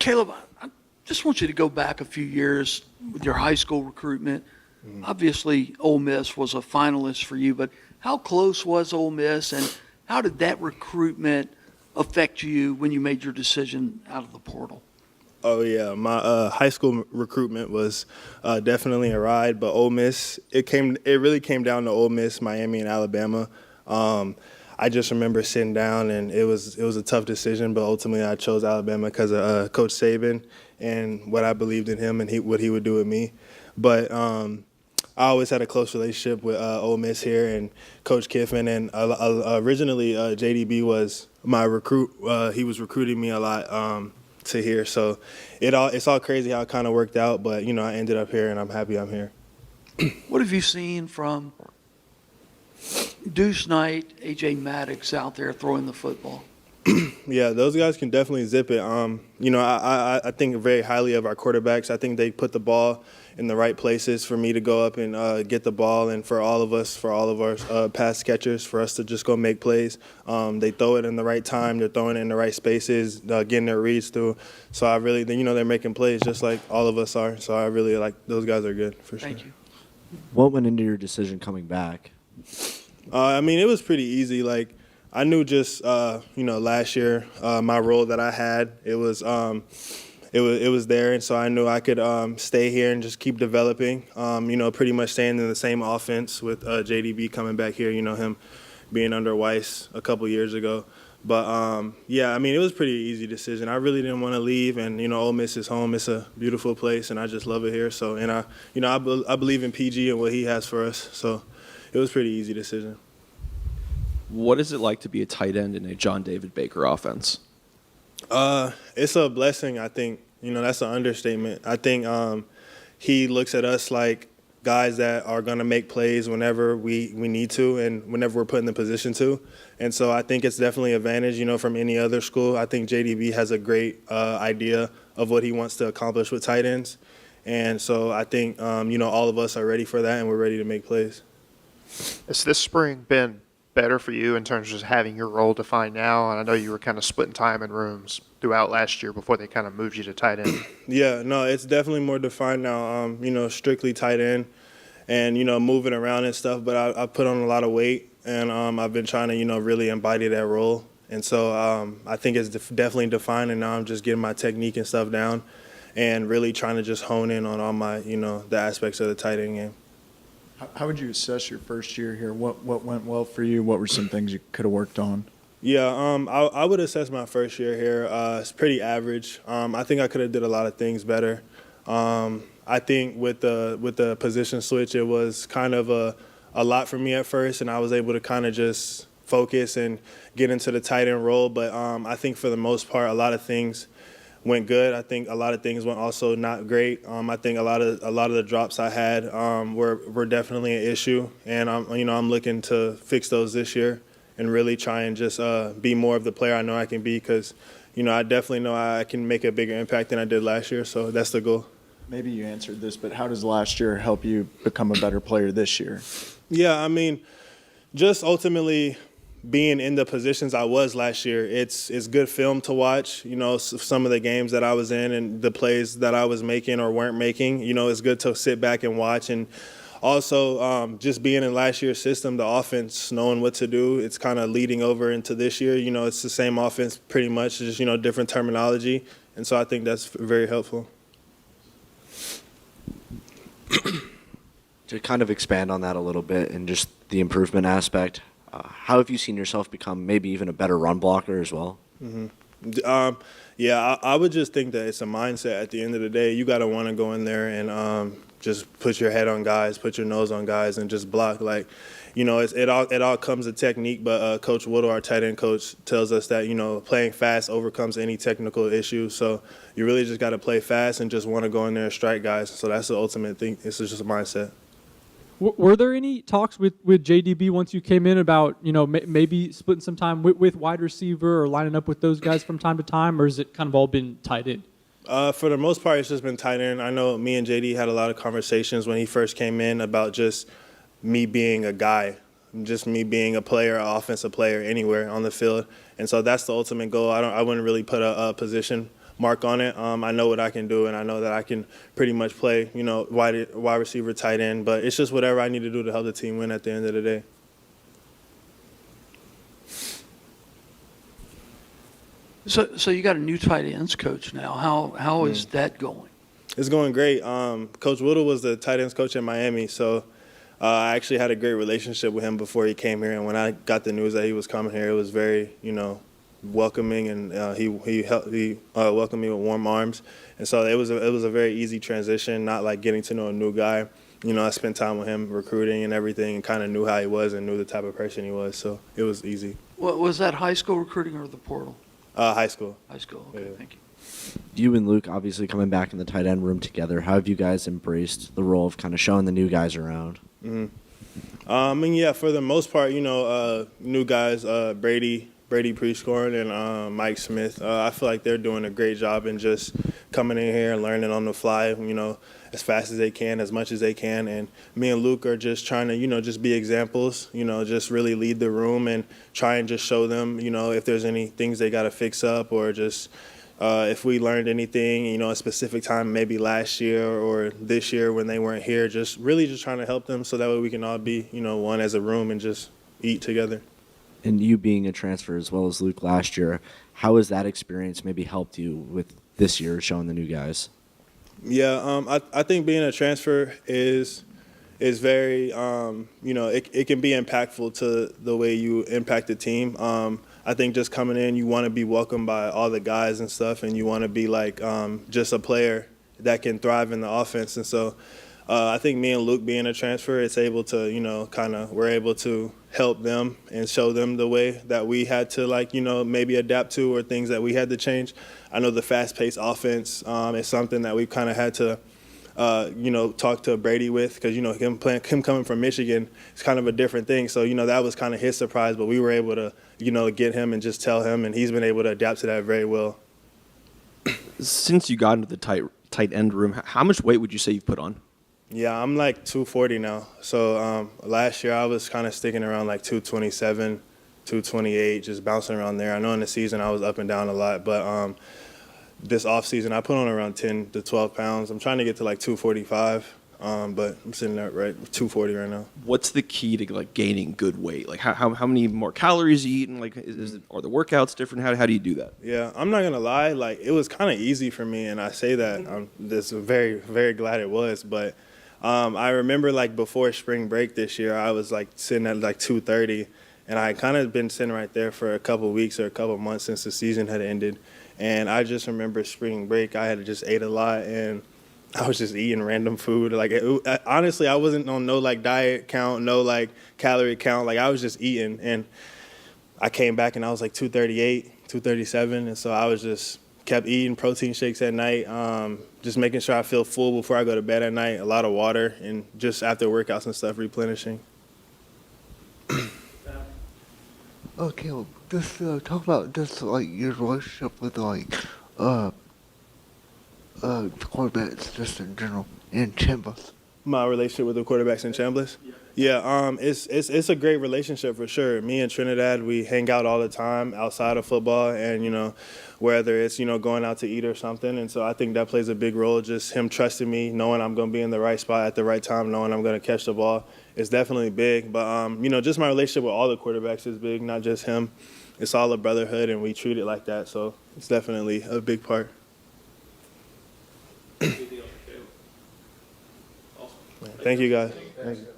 Caleb, I just want you to go back a few years with your high school recruitment. Obviously, Ole Miss was a finalist for you, but how close was Ole Miss, and how did that recruitment affect you when you made your decision out of the portal? Oh yeah, my high school recruitment was definitely a ride, but Ole Miss, it really came down to Ole Miss, Miami, and Alabama. I just remember sitting down, and it was a tough decision, but ultimately I chose Alabama because of Coach Saban and what I believed in him and what he would do with me. But I always had a close relationship with Ole Miss here and Coach Kiffin, and originally JDB was my recruit. He was recruiting me a lot to here, so it's all crazy how it kind of worked out. But I ended up here, and I'm happy I'm here. What have you seen from Deuce Knight, A.J. Maddox out there throwing the football? Yeah, those guys can definitely zip it. I think very highly of our quarterbacks. I think they put the ball in the right places for me to go up and get the ball, and for all of our pass catchers, for us to just go make plays. They throw it in the right time. They're throwing it in the right spaces, getting their reads through. So I really, they're making plays just like all of us are. So I really like those guys are good for sure. Thank you. What went into your decision coming back? It was pretty easy. Like, I knew just last year my role that I had, it was there, and so I knew I could stay here and just keep developing. Pretty much staying in the same offense with JDB coming back here. Him being under Weiss a couple years ago. But it was a pretty easy decision. I really didn't want to leave, and Ole Miss is home. It's a beautiful place, and I just love it here. So, and I believe in PG and what he has for us. So, it was a pretty easy decision. What is it like to be a tight end in a John David Baker offense? It's a blessing, I think. That's an understatement. I think he looks at us like guys that are going to make plays whenever we need to and whenever we're put in the position to. And so I think it's definitely an advantage, from any other school. I think JDB has a great idea of what he wants to accomplish with tight ends. And so I think, all of us are ready for that, and we're ready to make plays. Has this spring been better for you in terms of just having your role defined now? And I know you were kind of splitting time in rooms throughout last year before they kind of moved you to tight end. Yeah, no, it's definitely more defined now, strictly tight end and, moving around and stuff. But I put on a lot of weight, and I've been trying to, really embody that role. And so I think it's definitely defined, and now I'm just getting my technique and stuff down and really trying to just hone in on all my, the aspects of the tight end game. How would you assess your first year here? What went well for you? What were some things you could have worked on? Yeah, I would assess my first year here. It's pretty average. I think I could have did a lot of things better. I think with the position switch, it was kind of a lot for me at first, and I was able to kind of just focus and get into the tight end role. But I think for the most part, a lot of things went good. I think a lot of things went also not great. I think a lot of the drops I had were definitely an issue, and I'm looking to fix those this year and really try and just be more of the player I know I can be, because I definitely know I can make a bigger impact than I did last year. So that's the goal. Maybe you answered this, but how does last year help you become a better player this year? Yeah, just ultimately being in the positions I was last year, it's good film to watch. Some of the games that I was in and the plays that I was making or weren't making, it's good to sit back and watch. And also just being in last year's system, the offense, knowing what to do, it's kind of leading over into this year. It's the same offense pretty much, just, different terminology. And so I think that's very helpful. To kind of expand on that a little bit and just the improvement aspect, how have you seen yourself become maybe even a better run blocker as well? Mm-hmm. I would just think that it's a mindset at the end of the day. You got to want to go in there and just put your head on guys, put your nose on guys, and just block. It all comes to technique, but Coach Woodle, our tight end coach, tells us that, playing fast overcomes any technical issue. So you really just got to play fast and just want to go in there and strike guys. So that's the ultimate thing. It's just a mindset. Were there any talks with JDB once you came in about, maybe splitting some time with wide receiver or lining up with those guys from time to time, or has it kind of all been tight end? For the most part, it's just been tight end. I know me and JD had a lot of conversations when he first came in about just me being a guy, just me being a player, an offensive player anywhere on the field. And so that's the ultimate goal. I wouldn't really put a position mark on it. I know what I can do, and I know that I can pretty much play, wide receiver, tight end. But it's just whatever I need to do to help the team win at the end of the day. So you got a new tight ends coach now. How is that going? It's going great. Coach Whittle was the tight ends coach in Miami, so I actually had a great relationship with him before he came here. And when I got the news that he was coming here, it was very, welcoming, and he welcomed me with warm arms. And so it was a very easy transition, not like getting to know a new guy. I spent time with him recruiting and everything, and kind of knew how he was and knew the type of person he was. So it was easy. Was that high school recruiting or the portal? High school. High school. Okay, Yeah. thank you. You and Luke obviously coming back in the tight end room together. How have you guys embraced the role of kind of showing the new guys around? Yeah, for the most part, new guys, Brady Prescorn and Mike Smith. I feel like they're doing a great job in just coming in here and learning on the fly, as fast as they can, as much as they can. And me and Luke are just trying to, just be examples, just really lead the room and try and just show them, if there's any things they got to fix up, or just if we learned anything, a specific time, maybe last year or this year when they weren't here, just trying to help them so that way we can all be, one as a room and just eat together. And you being a transfer as well as Luke last year, how has that experience maybe helped you with this year showing the new guys? Yeah, I think being a transfer is very, it can be impactful to the way you impact the team. I think just coming in, you want to be welcomed by all the guys and stuff, and you want to be like just a player that can thrive in the offense. And so I think me and Luke being a transfer, it's able to, we're able to help them and show them the way that we had to, maybe adapt to, or things that we had to change. I know the fast-paced offense is something that we've kind of had to, talk to Brady with, because, him coming from Michigan, it's kind of a different thing. So, that was kind of his surprise, but we were able to, get him and just tell him, and he's been able to adapt to that very well. Since you got into the tight end room, how much weight would you say you've put on? Yeah, I'm like 240 now. So last year I was kind of sticking around like 227, 228, just bouncing around there. I know in the season I was up and down a lot, but this off season I put on around 10 to 12 pounds. I'm trying to get to like 245, but I'm sitting there right 240 right now. What's the key to gaining good weight? How many more calories you eat, and are the workouts different? How do you do that? Yeah, I'm not gonna lie. It was kind of easy for me, and I say that I'm just very, very glad it was. But I remember before spring break this year, I was sitting at 230, and I kind of been sitting right there for a couple weeks or a couple months since the season had ended. And I just remember spring break, I had just ate a lot, and I was just eating random food. Honestly, I wasn't on no diet count, no calorie count. I was just eating, and I came back and I was 238, 237, and so I was just kept eating protein shakes at night, just making sure I feel full before I go to bed at night, a lot of water, and just after workouts and stuff, replenishing. Okay, well, just talk about just your relationship with the quarterbacks just in general in Chambliss. My relationship with the quarterbacks in Chambliss? Yeah, it's a great relationship for sure. Me and Trinidad, we hang out all the time outside of football, and whether it's going out to eat or something. And so I think that plays a big role. Just him trusting me, knowing I'm going to be in the right spot at the right time, knowing I'm going to catch the ball is definitely big. But just my relationship with all the quarterbacks is big, not just him. It's all a brotherhood, and we treat it like that. So it's definitely a big part. Thank you, guys. Thank you.